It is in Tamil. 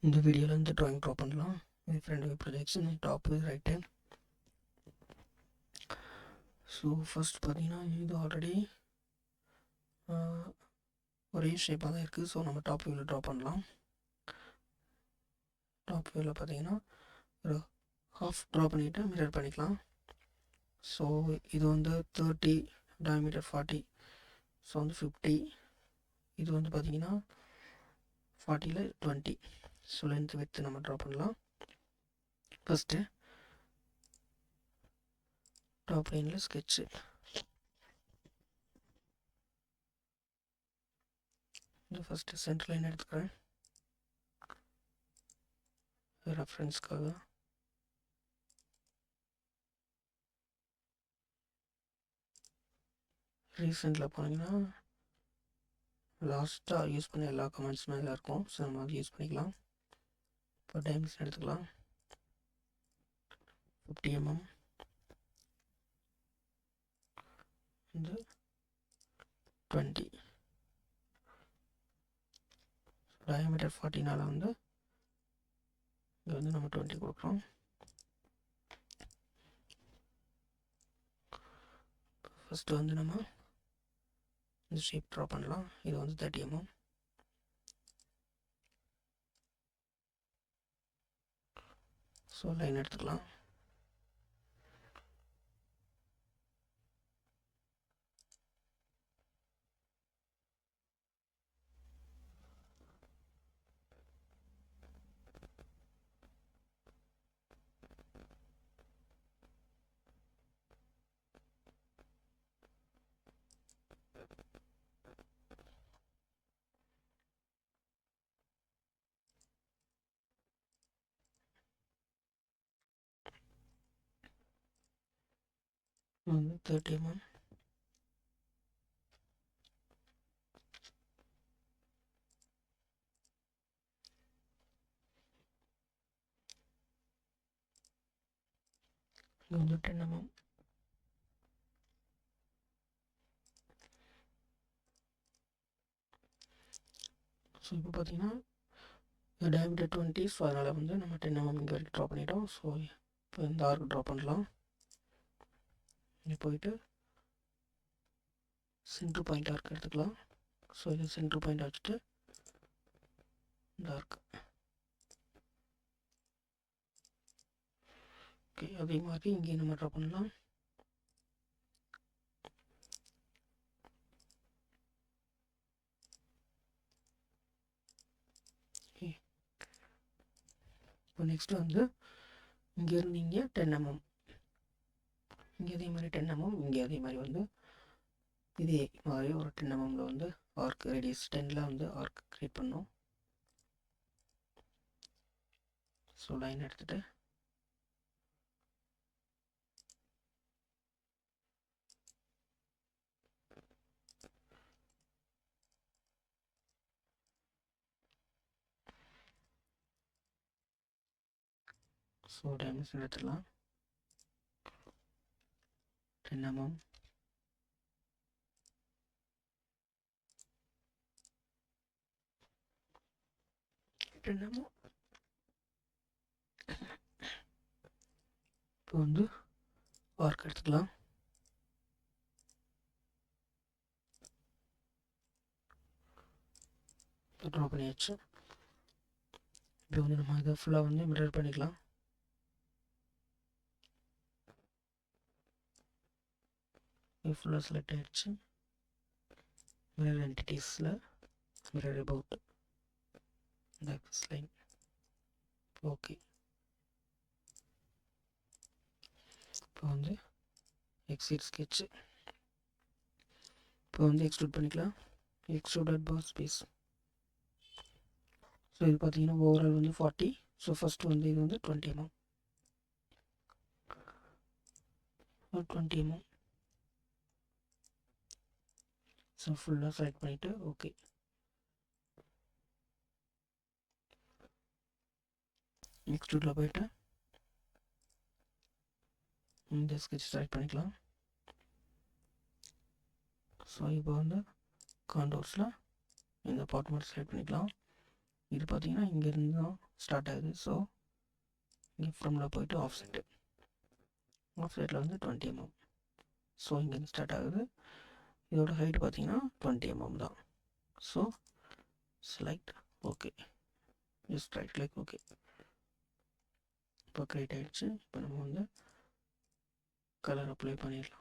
இந்த வீடியோவில் வந்து ட்ராயிங் ட்ரா பண்ணலாம். இது front view projection, top right hand. So first பார்த்தீங்கன்னா இது ஆல்ரெடி ஒரே ஷேப்பாக தான் இருக்குது. ஸோ நம்ம டாப் வியூவில் ட்ரா பண்ணலாம். டாப் வியூவில் பார்த்தீங்கன்னா ஒரு ஹாஃப் ட்ரா பண்ணிவிட்டு மிரர் பண்ணிக்கலாம். ஸோ இது வந்து 30, டயாமீட்டர் 40, ஸோ வந்து 50. இது வந்து பார்த்தீங்கன்னா 40ல் 20. ஸோ லென்த் வித்து நம்ம ட்ரா பண்ணலாம். ஃபஸ்ட்டு டாப் லைனில் ஸ்கெட்சு. இது ஃபஸ்ட்டு சென்டர் லைன் எடுத்துக்கிறேன் ரெஃபரன்ஸ்க்காக. ரீசெண்டில் போனீங்கன்னா லாஸ்ட்டாக யூஸ் பண்ண எல்லா கமெண்ட்ஸுமே இதில் இருக்கும். ஸோ நம்ம அதை யூஸ் பண்ணிக்கலாம். இப்போ டைமென்ஷன் எடுத்துக்கலாம். 50 mm வந்து 20. டயாமீட்டர் 40னால வந்து இங்கே வந்து நம்ம 20 கொடுக்குறோம். ஃபஸ்ட்டு வந்து நம்ம இந்த ஷேப் ட்ரா பண்ணலாம். இது வந்து 30 mm. ஸோ லைன் எடுத்துக்கலாம். வந்து 30 mm. இது வந்து 10 mm. ஸோ இப்போ பார்த்தீங்கன்னா டயாமீட்டர் 20. ஸோ அதனால் வந்து நம்ம 10 mm இங்கே வரைக்கும் ட்ரா பண்ணிட்டோம். ஸோ இப்போ இந்த ஆர்க் ட்ரா பண்ணலாம். இங்கே போயிட்டு சென்ட்ரு பாயிண்ட் ஆர்க் எடுத்துக்கலாம். ஸோ இது சென்ட்ரு பாயிண்ட் வச்சுட்டு இந்த ஆர்க். ஓகே, அதே மாதிரி இங்கே நம்ம ட்ரா பண்ணலாம். இப்போ நெக்ஸ்ட்டு வந்து இங்கேருந்து இங்கே 10 mm, இங்கே அதே மாதிரி 10 mm, இங்கே அதே மாதிரி வந்து இதே மாதிரி ஒரு 10 mmல வந்து ஆர்க் ரேடியஸ் 10ல் வந்து ஆர்க் க்ரியேட் பண்ணோம். ஸோ லைன் எடுத்துகிட்டு ஸோ டைமென்ஷன் எடுத்துடலாம். 10 mm. இப்போ வந்து ஆர்க் எடுத்துக்கலாம். ட்ரா பண்ணியாச்சு. இப்போ வந்து நம்ம இதை ஃபுல்லாக வந்து மிரர் பண்ணிக்கலாம். இது ஃபுல்லாக செலக்ட் ஆகிடுச்சு. மிரர் என்டிட்டிஸில் மிரர் அபவுட் இந்த ஆக்சஸ் லைன். ஓகே, இப்போ வந்து எக்ஸிட் ஸ்கெட்சு. இப்போ வந்து எக்ஸ்ட்ரூட் பண்ணிக்கலாம். Extruded pass space. ஸோ இது பார்த்தீங்கன்னா ஓவரால் வந்து 40. ஸோ ஃபஸ்ட்டு வந்து இது வந்து 20 mm. 20 mm. ஸோ ஃபுல்லாக செலக்ட் பண்ணிவிட்டு ஓகே. எக்ஸ்ட்ரூட்டில் போய்ட்டு இந்த ஸ்கெட்ச் செலக்ட் பண்ணிக்கலாம். ஸோ இப்போ வந்து காண்டோர்ஸில் இந்த பார்ட் மட்டும் செலக்ட் பண்ணிக்கலாம். இது பார்த்தீங்கன்னா இங்கேருந்து தான் ஸ்டார்ட் ஆகுது. ஸோ இங்கே ஃப்ரமில் போயிட்டு ஆஃப் சைடில் வந்து 20 mm. ஸோ இங்கேருந்து ஸ்டார்ட் ஆகுது. இதோட ஹைட் பார்த்தீங்கன்னா 20 mm தான். So select okay, just right click okay. இப்போ கிரியேட் ஆகிடுச்சு. இப்போ நம்ம வந்து கலர் அப்ளை பண்ணிடலாம்.